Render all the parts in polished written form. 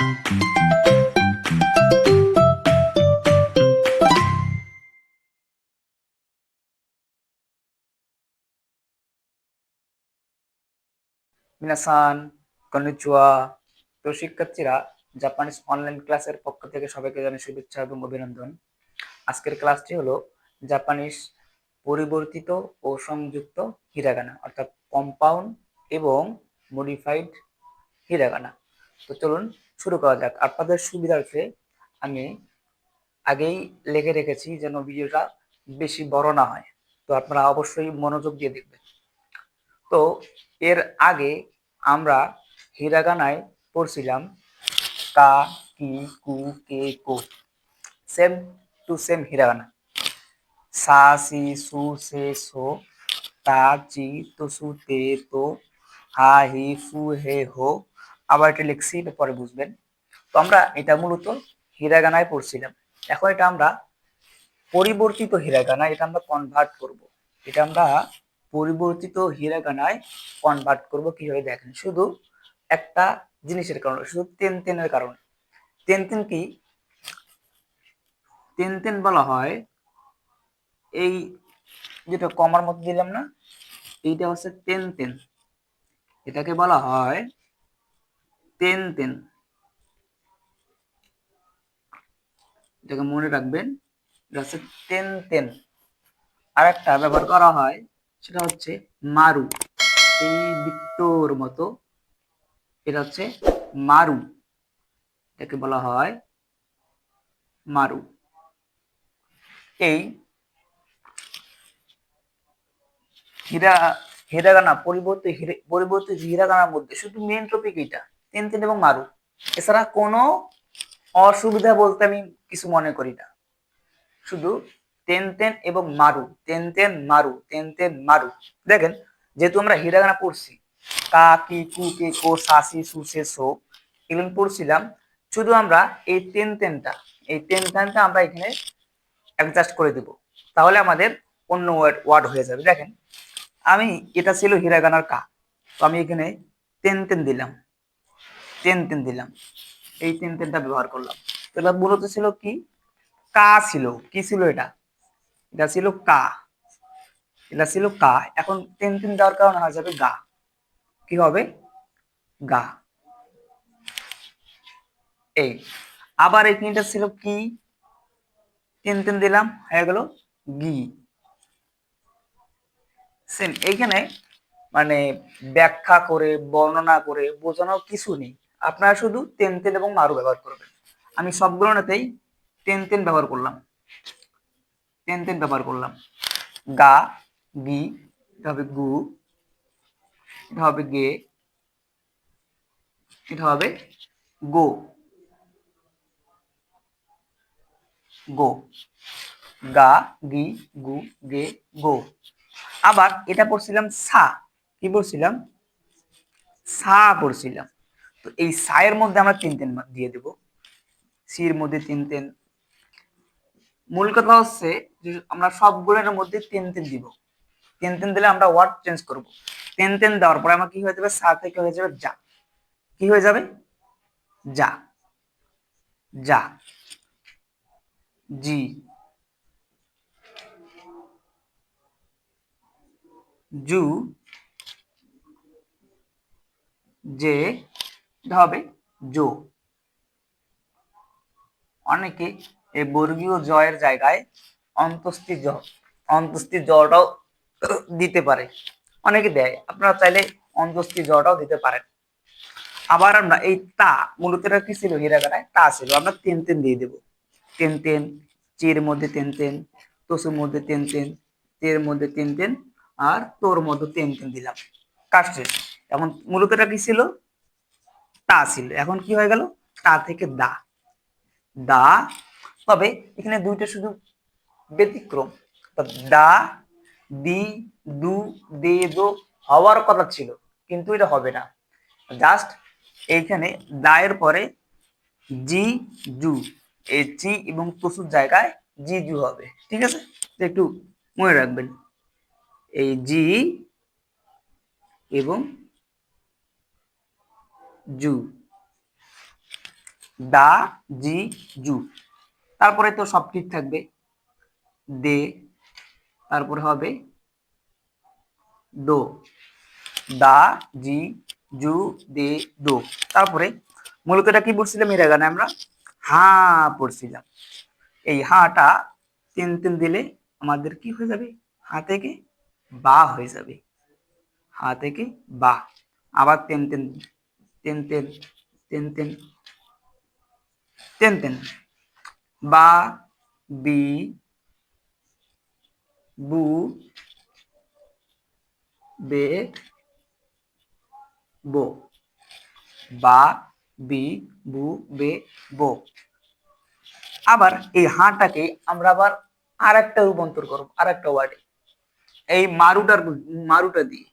মিনাসান konnichiwa. তো শিক্ষার্থীরা, Japanese online ক্লাসের পক্ষ থেকে সবাইকে জানাই শুভেচ্ছা এবং অভিনন্দন। আজকের ক্লাসটি হলো জাপানিজ পরিবর্তিত ও সংযুক্ত হিরাগানা, অর্থাৎ কম্পাউন্ড এবং মডিফাইড হিরাগানা। তো চলুন শুরু করা যাক। আপনাদের সুবিধার্থে আমি আগেই লিখে রেখেছি যেন ভিডিওটা বেশি বড় না হয়, তো আপনারা অবশ্যই মনোযোগ দিয়ে দেখবেন। তো এর আগে আমরা হিরাগানায় পড়ছিলাম কা, কি, কু, কে, কো, সেম টু সেম হিরাগানা। সা, সি, সু, সে, সো, তা, চি, তসু, তে, তো, হা, হি, ফু, হে, হো। আবার এটা লিখছি, এটা পরে বুঝবেন। তো আমরা এটা মূলত হিরাগানায় পড়ছিলাম। এখন এটা আমরা পরিবর্তিত হিরাগানা, এটা আমরা কনভার্ট করব। এটা আমরা পরিবর্তিত হিরাগানায় কনভার্ট করব কিভাবে দেখেন। শুধু একটা জিনিসের কারণে, শুধু তেন তেনের কারণে। তেন তেন কি? তেন তেন বলা হয় এই যেটা কমার মধ্যে দিলাম না, এইটা হচ্ছে তেন তেন। এটাকে বলা হয় তেন তেন। এটাকে মনে রাখবেন, এটা হচ্ছে তেন তেন। আর একটা ব্যবহার করা হয়, সেটা হচ্ছে মারু। এই বৃত্তর মতো, এটা হচ্ছে মারু। এটাকে বলা হয় মারু। এই হীরা হিরাগানা পরিবর্তিত হিরাগানার মধ্যে শুধু মেন টপিক এটা, তেন তেন এবং মারু। এছাড়া কোনো অসুবিধা বলতে আমি কিছু মনে করি না। শুধু তেন তেন এবং মারু, তেন তেন মারু, তেন তেন মারু। দেখেন, যেহেতু আমরা হিরাগানা পড়ছি, কা, কি, কু, কে, কো, সা, সি, সু, সে, সো, এগুলো পড়ছিলাম। শুধু আমরা এই তেন তেনটা আমরা এখানে অ্যাডজাস্ট করে দিব, তাহলে আমাদের অন্য ওয়ার্ড হয়ে যাবে। দেখেন, আমি এটা ছিল হিরাগানার কা, তো আমি এখানে তেন তেন দিলাম, তেন তেন দিলাম, এই তেন তেনটা ব্যবহার করলাম। তো এটা মূলত ছিল কি? কা ছিল। কি ছিল এটা? এটা ছিল কা, এটা ছিল কা। এখন তেন তেন দেওয়ার কারণে হয়ে যাবে গা। কি হবে? গা। এই আবার এইখানটা ছিল কি? তেন তেন দিলাম, হয়ে গেল গি। সেম এইখানে মানে ব্যাখ্যা করে বর্ণনা করে বোঝানোর কিছু নেই। আপনারা শুধু তেন তেন এবং মারু ব্যবহার করবেন। আমি সবগুলোতেই তেন তেন ব্যবহার করলাম, তেন তেন ব্যবহার করলাম। গা, গি, এটা হবে গু, এটা হবে গে, এটা হবে গো, গো। গা, গি, গু, গে, গো। আবার এটা পড়ছিলাম সা। কি পড়ছিলাম? সা পড়ছিলাম। তো এই সা এর মধ্যে আমরা তিন তিন দিয়ে দেব, সির মধ্যে তিন তিন। মূল কথা হচ্ছে যে আমরা সবগুলোর মধ্যে তিন তিন দিব। তিন তিন দিলে আমরা ওয়ার্ড চেঞ্জ করব। তিন তিন দেওয়ার পরে আমার কি হয়ে যাবে? সা থেকে হয়ে যাবে যা। কি হয়ে যাবে? যা, যা, জি, জু, যে, এটা হবে জো। অনেকে এই বর্গীয় জয়ের জায়গায় অন্তস্থি জ, অন্তস্থি জটাও দিতে পারে, অনেকে দেয়। আপনারা চাইলে অন্তস্থি জটাও দিতে পারেন। আবার আমরা এই তা, মূলত এটা কি ছিল? হিরাগানায় তা ছিল, আমরা তিন তিন দিয়ে দেব। তিন তিন, চির মধ্যে তিন তিন, তসুর মধ্যে তিন তিন, তের মধ্যে তিন তিন, আর তোর মধ্যে তিন তিন দিলাম। কাজ শেষ। এখন মূলত এটা কি ছিল? তা ছিল। এখন কি হয়ে গেল? তা থেকে দা, দা। তবে এখানে দুইটা শুধু ব্যতিক্রম। দা, দি, দু, দে, দো হওয়ার কথা ছিল, কিন্তু এটা হবে না। জাস্ট এইখানে দায়ের পরে জি, জু, এই চি এবং তসুর জায়গায় জি জু হবে। ঠিক আছে, একটু মনে রাখবেন, এই জি এবং জু। দা জি জু, তারপরে তো সব ঠিক থাকবে। দে, তারপরে হবে দো, দা জি জু দে দো। তারপরে মূলত এটা কি পড়ছিলাম হিরাগানে আমরা? হা পড়ছিলাম। এই হাটা তিন তিন দিলে আমাদের কি হয়ে যাবে? হা থেকে বা হয়ে যাবে। হা থেকে বা। আবার তেন তেন তেন তেন তেন তেন তেন তেন, বা বি বু বে বো, বা বি বু বে বো। আবার এই হাটাকে আমরা আবার আর একটা রূপান্তর করবো আর একটা ওয়ার্ডে, এই মারুটা দিয়ে,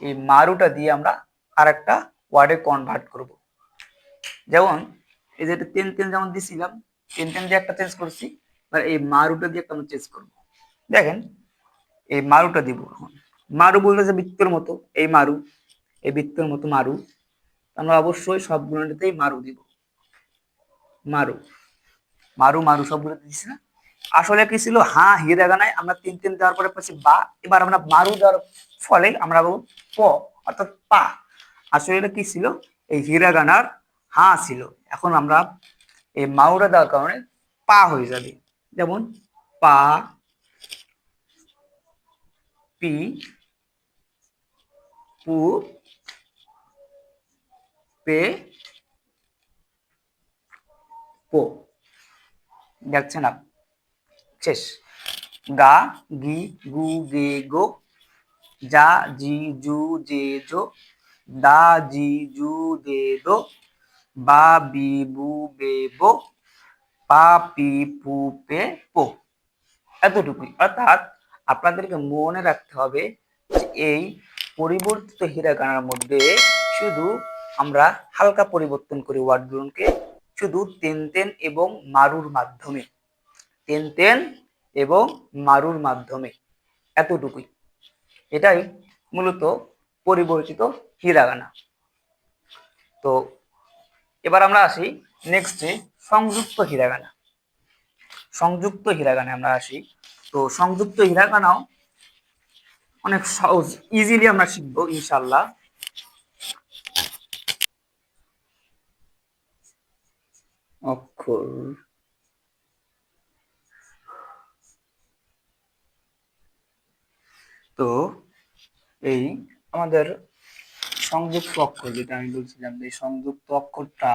এই মারুটা দিয়ে আমরা আর একটা ওয়ার্ডে কনভার্ট করব। যেমন এই যে তেন তেন যেমন দিছিলাম, তেন তেন দিয়ে একটা চেঞ্জ করছি, আর এই মারুটা দিয়ে একটা চেঞ্জ করব। দেখেন এই মারুটা দিব এখন। মারু বলতে যে বৃত্তের মতো, এই মারু, এই বৃত্তের মতো মারু, আমরা অবশ্যই সবগুলোতেই মারু দিব। মারু মারু মারু সবগুলো দিচ্ছি না? আসলে কি ছিল, হা হিরাগানায় আমরা তিন তিন দেওয়ার পরে পাচ্ছি বা, এবার আমরা মারু দেওয়ার ফলে আমরা বলবো প, অর্থাৎ পা। আসলে এটা কি ছিল, এই হিরাগানার হা ছিল, এখন আমরা এই মাউরা দেওয়ার কারণে পা হয়ে যাবে। যেমন পা পি পু পে পো। দেখছেন না? শেষ। গা গি গু গে গো, যা জি জু জে জো, দা জি জু দে দো, বা বি বু বে বো, পা পি পু পে পো। এতটুকুই। অর্থাৎ আপনাদেরকে মনে রাখতে হবে যে এই পরিবর্তিত হিরাগানার মধ্যে শুধু আমরা হালকা পরিবর্তন করি ওয়ার্ডগুলোকে, শুধু তেন তেন এবং মারুর মাধ্যমে, তেন তেন এবং মারুর মাধ্যমে, এতটুকুই। এটাই মূলত পরিবর্তিত হিরাগানা। তো এবার আমরা আসি নেক্সটে সংযুক্ত হিরাগানা। সংযুক্ত হিরাগানে আমরা আসি। তো সংযুক্ত হিরাগানাও অনেক সহজ, ইজিলি আমরা শিখবো ইনশাল্লাহ। অক্ষর, তো এই আমাদের সংযুক্ত অক্ষর, যেটা আমি বলছিলাম, এই সংযুক্ত অক্ষরটা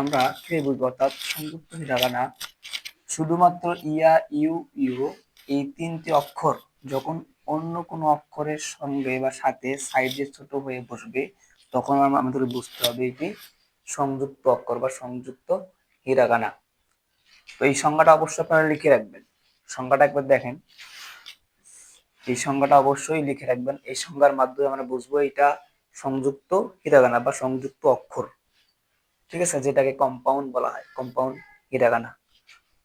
আমরা কি বুঝবো? অর্থাৎ সংযুক্ত হিরাগানা শুধুমাত্র ইয়া ইউ ইউ এই তিনটি অক্ষর যখন অন্য কোনো অক্ষরের সঙ্গে বা সাথে সাইজে ছোট হয়ে বসবে, তখন আমাদের বুঝতে হবে এটি সংযুক্ত অক্ষর বা সংযুক্ত হিরাগানা। তো এই সংজ্ঞাটা অবশ্যই আপনারা লিখে রাখবেন। সংজ্ঞাটা একবার দেখেন, এই সংজ্ঞাটা অবশ্যই লিখে রাখবেন। এই সংজ্ঞার মাধ্যমে আমরা বুঝবো এটা সংযুক্ত হিরাগানা বা সংযুক্ত অক্ষর, ঠিক আছে, যেটাকে কম্পাউন্ড বলা হয়, কম্পাউন্ড হিরাগানা।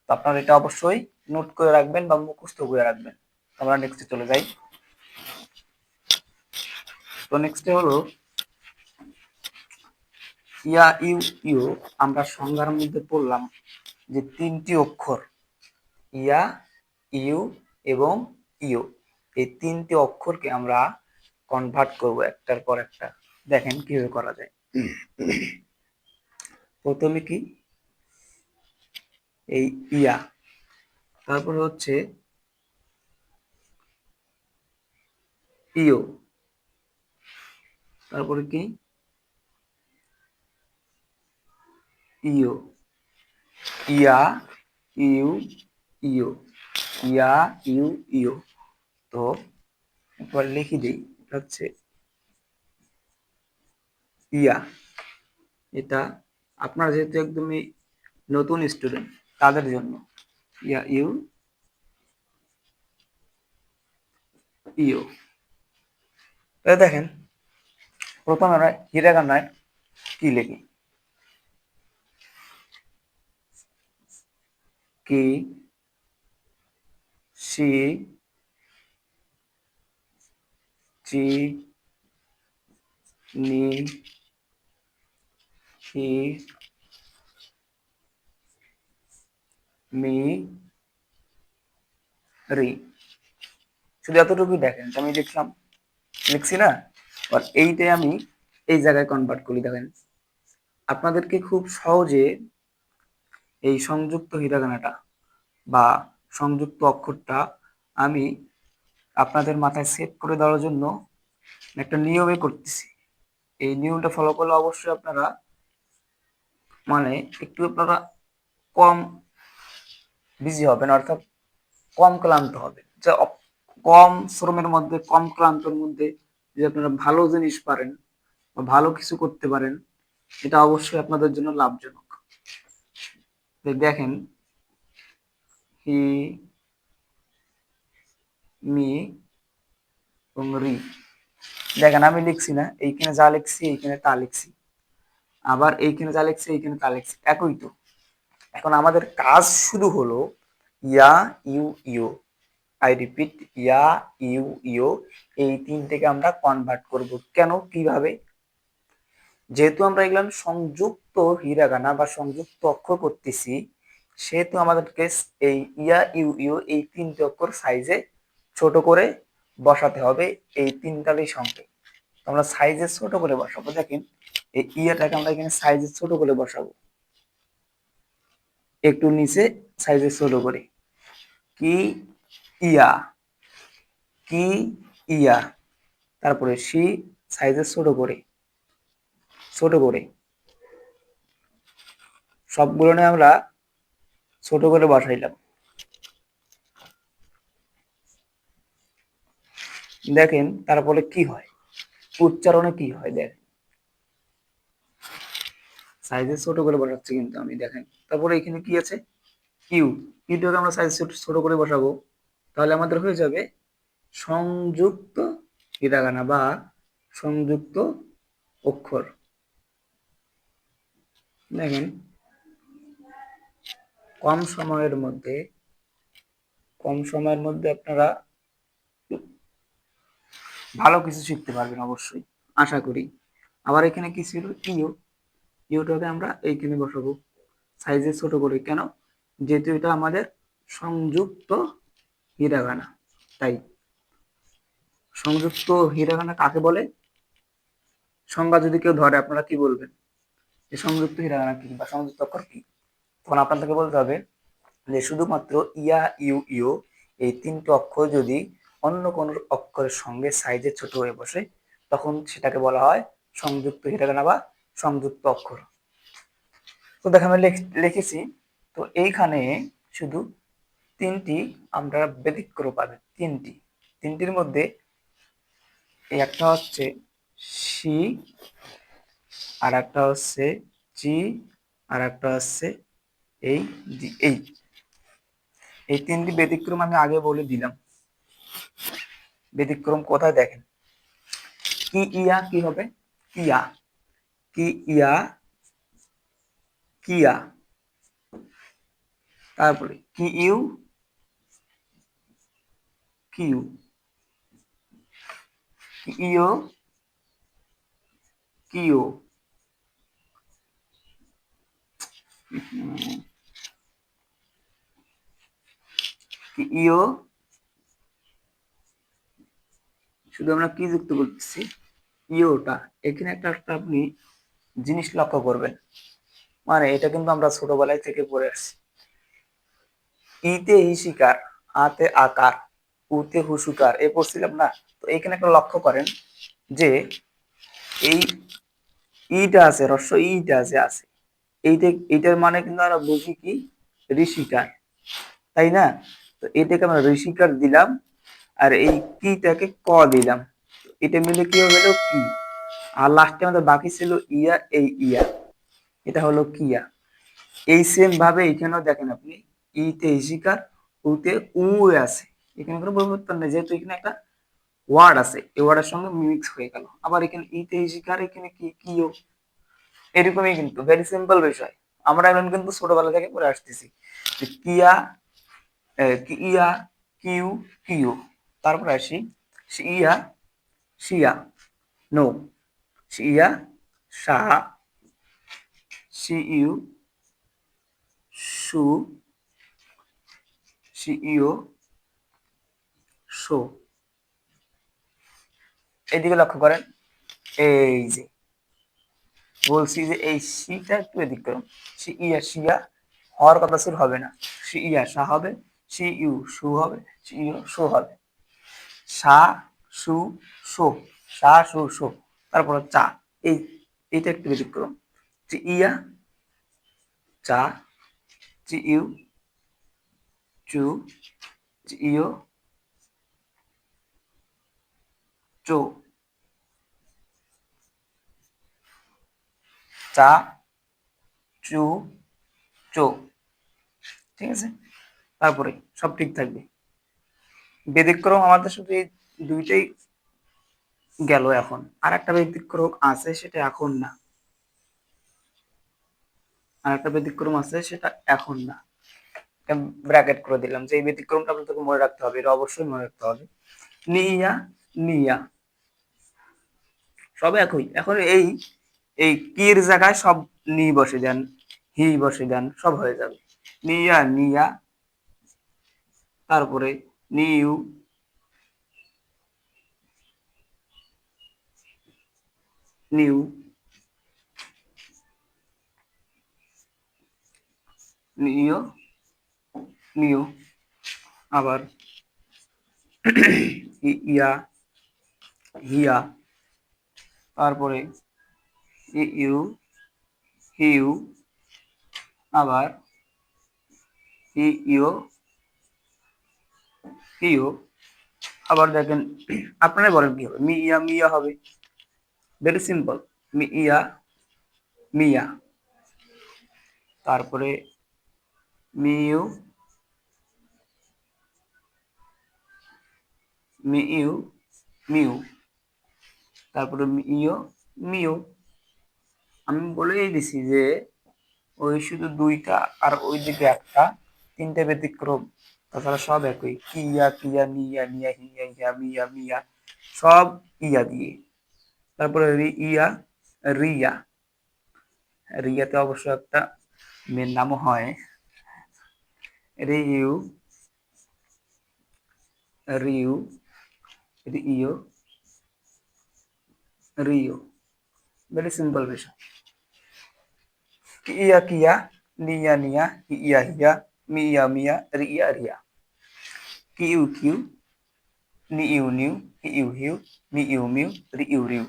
তো আপনারা এটা অবশ্যই নোট করে রাখবেন বা মুখস্থ করে রাখবেন। আমরা নেক্সটে চলে যাই। তো নেক্সটে হলো ইয়া ইউ ইউ। আমরা সংজ্ঞার মধ্যে পড়লাম যে তিনটি অক্ষর ইয়া ইউ এবং ইউ, এই তিনটি অক্ষরকে আমরা কনভার্ট করব একটার পর একটা। দেখেন কিভাবে করা যায়। প্রথমে কি, এই ইয়া, তারপরে হচ্ছে ইউ, তারপরে কি ইউ, ইয়া ইউ ইউ, ইয়া ইউ ইউ। তো একবার লিখে দিই, হচ্ছে ইয়া, এটা আপনারা যেহেতু একদমই নতুন স্টুডেন্ট তাদের জন্য ইয়া ইউ ইউ। দেখেন প্রথমে আমরা হিরাগানায় কি লিখি, কি সি চি নি হি মি রি, শুধু এতটুকুই দেখেন, আমি লিখছি না, আর এইটাই আমি এই জায়গায় কনভার্ট করি। দেখেন আপনাদেরকে খুব সহজে এই সংযুক্ত হিরাগানাটা বা সংযুক্ত অক্ষরটা আমি আপনাদের মাথায় সেট করে দেওয়ার জন্য একটা নিয়মে করতেছি। এই নিয়মটা ফলো করলে অবশ্যই আপনারা মানে একটু আপনারা কম বিজি হবেন, অর্থাৎ কম ক্লান্ত হবেন। যে কম শ্রমের মধ্যে, কম ক্লান্তর মধ্যে যে আপনারা ভালো জিনিস পারেন বা ভালো কিছু করতে পারেন, এটা অবশ্যই আপনাদের জন্য লাভজনক। দেখেন হি মি এবং রি, দেখেন আমি লিখছি না, এইখানে যা লিখছি এইখানে তা লিখছি, আবার এইখানে যা লিখছি এইখানে তা লিখছি, একই তো। এখন আমাদের কাজ শুধু হলো ইয়া ইউ ইউ, আই রিপিট, ইয়া ইউ ইউ, এই তিনটাকে আমরা কনভার্ট করব। কেন, কিভাবে? যেহেতু আমরা এগুলো সংযুক্ত হিরাগানা বা সংযুক্ত অক্ষর করতেছি, সেহেতু আমাদেরকে এই ইয়া ইউ ইউ এই তিনটে অক্ষর সাইজে ছোট করে বসাতে হবে এই তিনটারই সঙ্গে। আমরা সাইজে ছোট করে বসাবো। দেখেন এই ইয়াটাকে আমরা এখানে সাইজে ছোট করে বসাবো, একটু নিচে সাইজে ছোট করে। কি ইয়া, কি ইয়া, তারপরে সি সাইজে ছোট করে, ছোট করে সবগুলো নিয়ে আমরা ছোট করে বসাইলাম। দেখেন তারপরে কি হয়, উচ্চারণে কি হয় দেখেন, সাইজে ছোট করে বসাচ্ছি কিন্তু আমি। দেখেন তারপরে এখানে কি আছে, কিউ, কিউটাকে আমরা সাইজ ছোট করে বসাবো, তাহলে আমাদের হয়ে যাবে সংযুক্ত হিরাগানা বা সংযুক্ত অক্ষর। দেখেন কম সময়ের মধ্যে, কম সময়ের মধ্যে আপনারা ভালো কিছু শিখতে পারবেন অবশ্যই, আশা করি। আবার এখানে কি ছিল, ইউ, ইউটাকে আমরা এইখানে বসাবো সাইজে ছোট করে। কেন, যেহেতু এটা আমাদের সংযুক্ত হিরাগানা, তাই। সংযুক্ত হিরাগানা কাকে বলে, সংজ্ঞা যদি কেউ ধরে আপনারা কি বলবেন, যে সংযুক্ত হিরাগানা কি বা সংযুক্ত অক্ষর কি? তখন আপনাদেরকে বলতে হবে যে শুধুমাত্র ইয়া ইউ ইউ এই তিনটি অক্ষর যদি অন্য কোনো অক্ষরের সঙ্গে সাইজে ছোট হয়ে বসে, তখন সেটাকে বলা হয় সংযুক্ত হিরাগানা বা সংযুক্ত অক্ষর। তো দেখো আমি লিখেছি, তো এইখানে শুধু তিনটি আমরা ব্যতিক্রম পাবেন, তিনটি। তিনটির মধ্যে এই একটা হচ্ছে সি, আর একটা হচ্ছে জি, আর একটা হচ্ছে এই জি। এই তিনটি ব্যতিক্রম আমি আগে বলে দিলাম। ব্যতিক্রম কোথায় দেখেন, কি ইয়া কি হবে, কিয়া, কি ইয়া কিয়া, তারপরে কি ইউ কিউ, কি ইউ কিউ, কি ইউ, শুধু আমরা কি যুক্ত করতেছি, ইউটা। এখানে একটা আপনি জিনিস লক্ষ্য করবেন, মানে এটা কিন্তু আমরা ছোটবেলায় থেকে পড়ে আসছি। ইতে শিকার, আতে আকার, উতে হুসুকার, এ পড়ছিলাম না? তো এখানে একটা লক্ষ্য করেন যে এই ইটা আছে, হ্রস্ব ইটা আছে এইটা, এইটার মানে কিন্তু আমরা বুঝি কি, ঋষিকার, তাই না? তো এটাকে আমরা ঋষিকার দিলাম, আর এই কিটাকে ক দিলাম, এটা মিলে কি হয়ে গেল কি। আর লাস্টে আমাদের বাকি ছিল ইয়া, এই ইয়া, এটা হলো কিয়া। এই সেম ভাবে এখানেও দেখেন আপনি, ইতে ইশিকার, উতে উ আছে, এখানে কোনো পরিবর্তন নেই, যেহেতু এখানে একটা ওয়ার্ড আছে, এই ওয়ার্ডের সঙ্গে মিক্স হয়ে গেল। আবার এখানে ইতে ইশিকার, এখানে কি কিও, এরকমই কিন্তু ভেরি সিম্পল বিষয়। আমরা এখন কিন্তু ছোটবেলা থেকে পড়ে আসতেছি যে কিয়া, ইয়া কিউ কিউ, তারপরে আসি ইয়া শিয়া, নো, শিয়া সা, সি ইউ, সু, সি ইউ, শো। এইদিকে লক্ষ্য করেন, এই যে বলছি যে এই সিটা একটু ব্যতিক্রম। সি ইয়া শিয়া হওয়ার কথা ছিল, হবে না। সি ইয়া সা হবে, সি ইউ সু হবে, সি ইউ শো হবে। সা সু শো, সা সু শো। তারপর চা, এই এইটা একটু ব্যতিক্রম। চি ইয়া চা, চি ইউ চু, চি ইউ চো। চা চু চো। ঠিক আছে, তারপরে সব ঠিক থাকবে। ব্যতিক্রম আমাদের শুধু এই দুইটাই গেল। এখন আর একটা ব্যতিক্রম আছে, সেটা এখন না। আর একটা ব্যতিক্রম আছে, সেটা এখন না। ব্র্যাকেট করে দিলাম যে এই ব্যতিক্রমটা আপনাদেরকে মনে রাখতে হবে, এটা অবশ্যই মনে রাখতে হবে। নিয়া নিয়া সব একই। এখন এই এই কির জায়গায় সব নি বসে দেন, হি বসে দেন, সব হয়ে যাবে। নিয়া নিয়া, তারপরে নিউ, নিউ, নিও, নিও। আবার ইয়া, হিয়া, তারপরে ইউ, হিউ, আবার ইও, হিও। আবার দেখেন, আপনারা বলেন কি হবে? মি ইয়া মিয়া হবে, ভেরি সিম্পল। মি ইয়া মিয়া, তারপরে মিউ, মিউ, মিউ, তারপরে মিও, মিও। আমি বলেই দিছি যে ওই শুধু দুইটা আর ওই দিকে একটা, তিনটে ব্যতিক্রম। তাছাড়া সব একই। কিয়া কিয়া, নিয়া নিয়া, হিয়া হিয়া, মিয়া মিয়া, সব ইয়া দিয়ে। তারপরে ইয়া, রিয়া। রিয়াতে অবশ্য একটা মেয়ের নামও হয়, রিউ, রিউ, রিও, রিও। ভেরি সিম্পল বিষয়। কিয়া কিয়া, নিয়া নিয়া, হিয়া হিয়া, মিয়া মিয়া, রিয়া রিয়া। কিউ কিউ, নিউ নিউ, হিউ হিউ, মিউ মিউ, রিউ রিউ।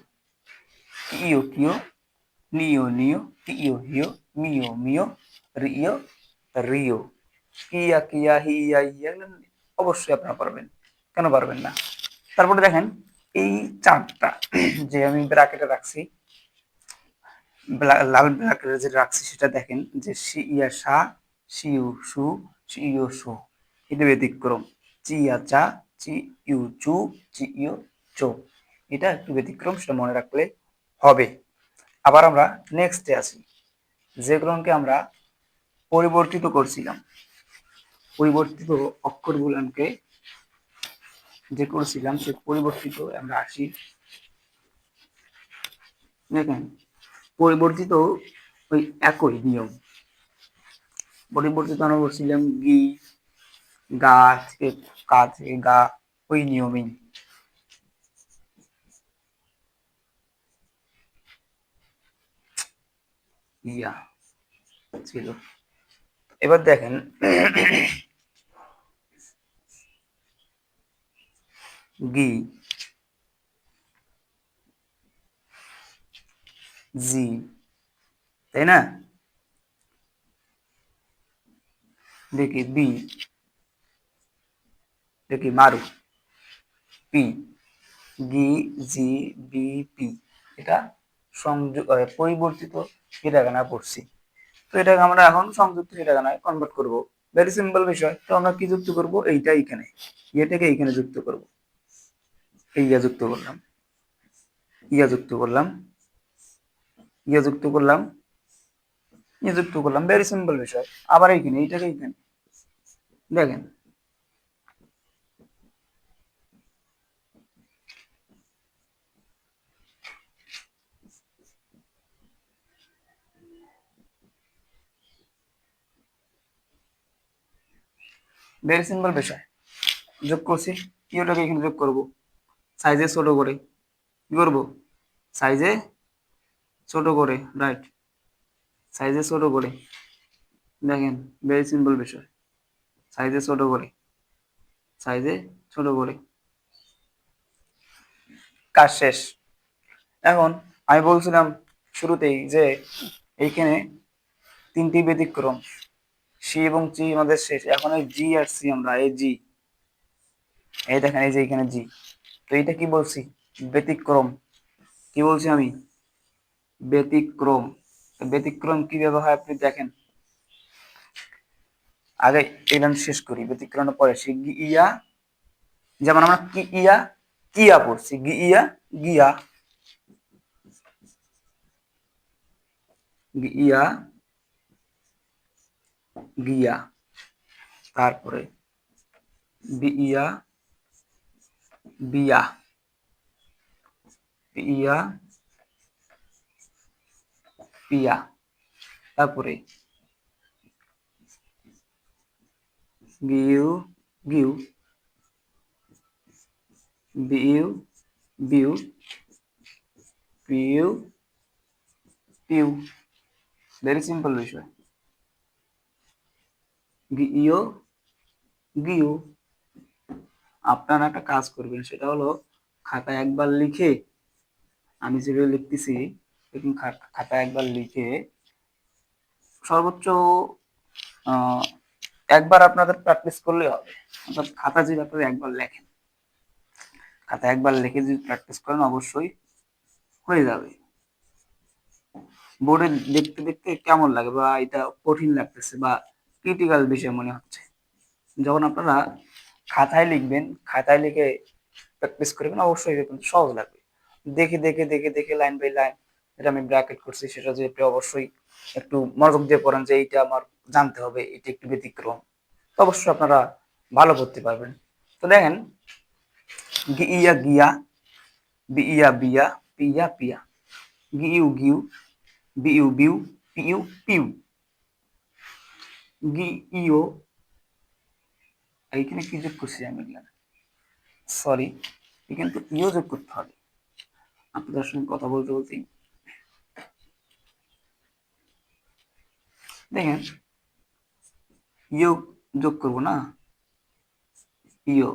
কিউ কিউ, নিউ নিউ, হিউ হিউ, মিউ মিউ, রিও রিও। কিয়া কিয়া, হিয়া হিয়া, অবশ্যই আপনারা পারবেন, কেন পারবেন না? তারপরে দেখেন এই চারটা যে আমি ব্র্যাকেটে রাখছি, লাল ব্র্যাকেটে যে রাখছি, সেটা দেখেন যে সি ইয়া সা, সিউ সু, সি ইউ সু। এটা ব্যতিক্রম। চি ইয়া চা, চি ইউ চু, চি ইউ চো। এটা একটু ব্যতিক্রম, সেটা মনে রাখলে হবে। আবার আমরা নেক্সটে আসি, যেগুলোকে আমরা পরিবর্তিত করছিলাম। পরিবর্তিত অক্ষরগুলোকে যে করেছিলাম, সে পরিবর্তিত আমরা আসি। দেখেন, পরিবর্তিত ওই একই নিয়ম। পরিবর্তিত আমরা করছিলাম গি, গা থেকে কা থেকে গা, ওই নিয়মেই। ইয়া ছিল। এবার দেখেন গি, জি, তাই না? দেখি বি, দেখি মারু, পি, গি, জি, বি, পি। এটা সংযোগ পরিবর্তিত হিরাগানা পড়ছি। তো এটাকে আমরা এখন সংযুক্ত হিরাগানায় কনভার্ট করব। ভেরি সিম্পল বিষয়। তো আমরা কি যুক্ত করব? এইটা এইখানে, এটাকে এইখানে যুক্ত করব। ইয়া যুক্ত করলাম, ইয়া যুক্ত করলাম, ইয়া যুক্ত করলাম, ইয়া যুক্ত করলাম। ভেরি সিম্পল বিষয়। আবার এইখানে, এইটাকে এইখানে। দেখেন, ভেরি সিম্পল বিষয়। যোগ করছি, ইউটাকে এখানে যোগ করব, সাইজে ছোট করে কি করব, সাইজে ছোট করে, রাইট, সাইজে ছোট করে, দেখেন ভেরি সিম্পল বিষয়, সাইজে ছোট করে, সাইজে ছোট করে, কাজ শেষ। এখন আমি বলছিলাম শুরুতেই যে এইখানে তিনটি ব্যতিক্রম, সি এবং জি আমাদের শেষ, এখন এই জি আর সি আমরা এই জি, এই দেখেন এই যে এখানে জি, তো এটা কি বলছি, ব্যতিক্রম, কি বলছি আমি, ব্যতিক্রম। ব্যতিক্রম কিভাবে হয় আপনি দেখেন, আগে এই লাইন শেষ করি, ব্যতিক্রমের পরে সে গিয়া, যেমন আমরা কি ইয়া কিয়া পড়ছি, গিয়া গিয়া গিয়া গিয়া, তারপরে বিয়া বিয়া পিয়া পিয়া, তারপরে গিউ গিউ বিউ বিউ পিউ পিউ, ভেরি সিম্পল বিষয়, গিও গিউ। আপনারা একটা কাজ করবেন, সেটা হলো খাতায় একবার লিখে, আমি যেভাবে লিখতেছি এরকম খাতায় একবার লিখে সর্বোচ্চ একবার আপনাদের প্র্যাকটিস করলে হবে, অর্থাৎ খাতা যদি আপনারা একবার লেখেন, খাতা একবার লিখে যদি প্র্যাকটিস করেন অবশ্যই হয়ে যাবে। বোর্ডে দেখতে দেখতে কেমন লাগে বা এটা কঠিন লাগতেছে বা ক্রিটিক্যাল বিষয় মনে হচ্ছে, যখন আপনারা খাতায় লিখবেন, খাতায় লিখে প্র্যাকটিস করবেন অবশ্যই দেখবেন সহজ লাগবে। দেখে দেখে দেখে দেখে লাইন বাই লাইন, যেটা আমি ব্র্যাকেট করছি সেটা যে অবশ্যই একটু মনোযোগ দিয়ে পড়েন যে এইটা আমার জানতে হবে, এটা একটু ব্যতিক্রম, তো অবশ্যই আপনারা ভালো করতে পারবেন। তো দেখেন গিয়া গিয়া, বিয়া বিয়া, পিয়া পিয়া, গিউ গিউ, বিউ বিউ, পিউ পিউ, গিও, এইখানে কি যোগ করছি আমি, সরি, এখানে তো ইও যোগ করতে হবে, আপনাদের সঙ্গে কথা বলতে বলতেই দেখেন ইও যোগ করবো না, ইও,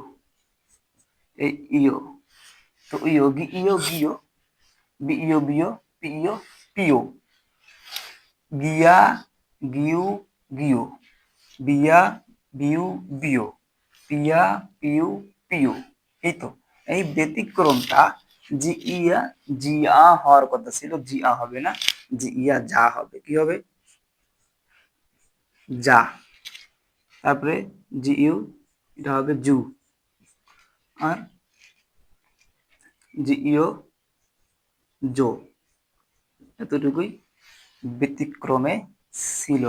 এই ইও, তো ইও ইও গিও, বিও বিও, পিও পিও, গিয়া গিউ গিও, বিয়া বিউ বিও, পিয়া পিউ পিও, এই তো, এই ব্যতিক্রমটা জি ইয়া জিয়া হওয়ার কথা ছিল, জিয়া হবে না, জি ইয়া যা হবে, কি হবে, যা, তারপরে জি ইউ, এটা হবে জু, আর জি ইও জো, এতটুকুই ব্যতিক্রমে ছিল,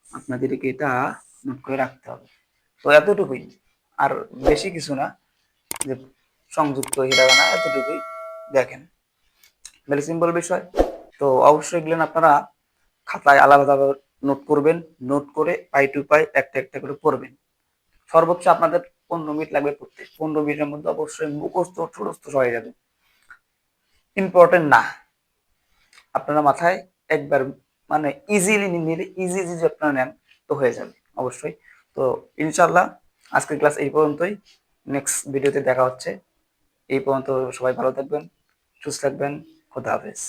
আপনাদেরকে এটা নোট করে রাখতে হবে। তো এতটুকুই, আর বেশি কিছু না, যে সংযুক্ত হিরাগানা এতটুকুই, দেখেন ভেরি সিম্পল বিষয়। তো অবশ্যই এগুলো আপনারা খাতায় আলাদাভাবে নোট করবেন, নোট করে পাই টু পাই একটা একটা করে পড়বেন। সর্বোচ্চ আপনাদের 15 মিনিট লাগবে পড়তে, 15 মিনিটের মধ্যে অবশ্যই মুখস্থ ঠুরস্থ হয়ে যাবে, ইম্পর্টেন্ট না, আপনারা মাথায় একবার মানে ইজিলি নিলে ইজি ইজি যে আপনারা নেন তো হয়ে যাবে অবশ্যই। তো ইনশাল্লাহ আজকের ক্লাস এই পর্যন্তই, নেক্সট ভিডিওতে দেখা হচ্ছে, এই পর্যন্ত সবাই ভালো থাকবেন, সুস্থ থাকবেন, খোদা হাফেজ।